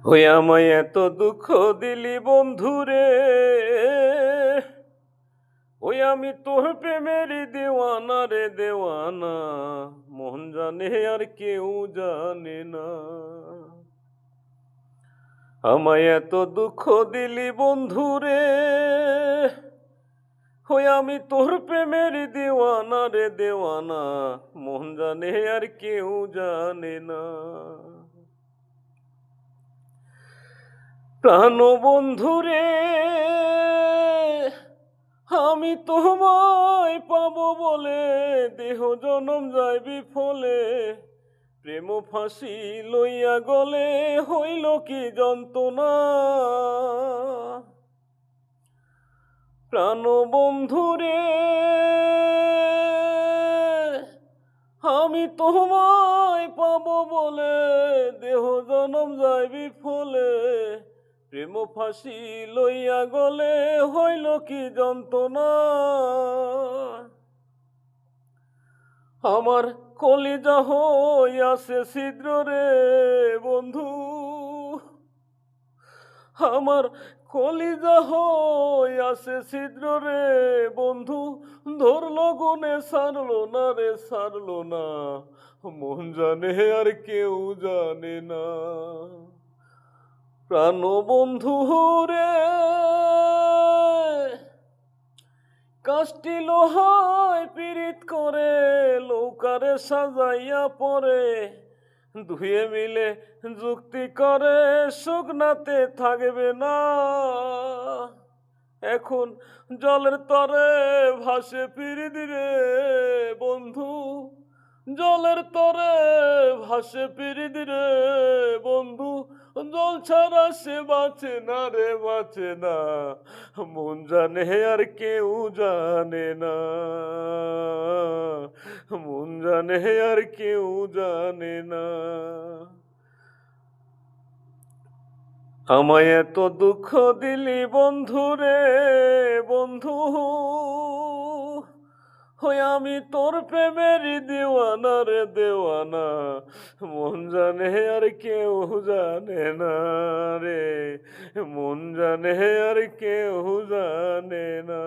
ওই আমায় এত দুঃখ দিলি বন্ধুরে, ওই আমি তোর প্রেমেরই দেওয়ানা রে দেওয়ানা, মন জানে আর কেউ জানে না। আমায় এত দুঃখ দিলি বন্ধুরে, ওই আমি তোর প্রেমেরই দেওয়ানা রে দেওয়ানা, মন জানে আর কেউ জানে না। প্রাণ বন্ধুরে, আমি তোমায় পাবো বলে দেহ জনম যায় বিফলে, প্রেম ফাঁসি লইয়া গলে হইল কি যন্ত্রণা। প্রাণ বন্ধুরে, আমি তোমায় পাবো বলে দেহ জনম যায় বিফলে, প্রেম ফাঁসি লইয়া গলে হইল কি যন্ত্রণা। আমার কলিজা হইয়াছে ছিদ্র রে বন্ধু, আমার কলিজা হইয়াছে ছিদ্র রে বন্ধু, ধরলো গুনে সারলো না রে সারলো না, মন জানে আর কেউ জানে না। প্রাণ বন্ধু রে, কাষ্টি লোহায় পীড়িত করে লৌকারে সাজাইয়া পরে, ধুয়ে মিলে যুক্তি করে শুকনাতে থাকবে না। এখন জলের তরে ভাসে পীড়িত রে বন্ধু, জলের তরে ভাসে পীড়িত রে বন্ধু, জল ছাড়া সে বাঁচে না রে বাঁচে না, মন জানে আর কেউ জানে না, মন জানে আর কেউ জানে না। আমায় এত দুঃখ দিলি বন্ধুরে বন্ধু, ওই আমি তোর প্রেমেরই দেওয়ানা রে দেওয়ানা, মন জানে আর কেউ জানে না রে, মন জানে আর কেউ জানে না।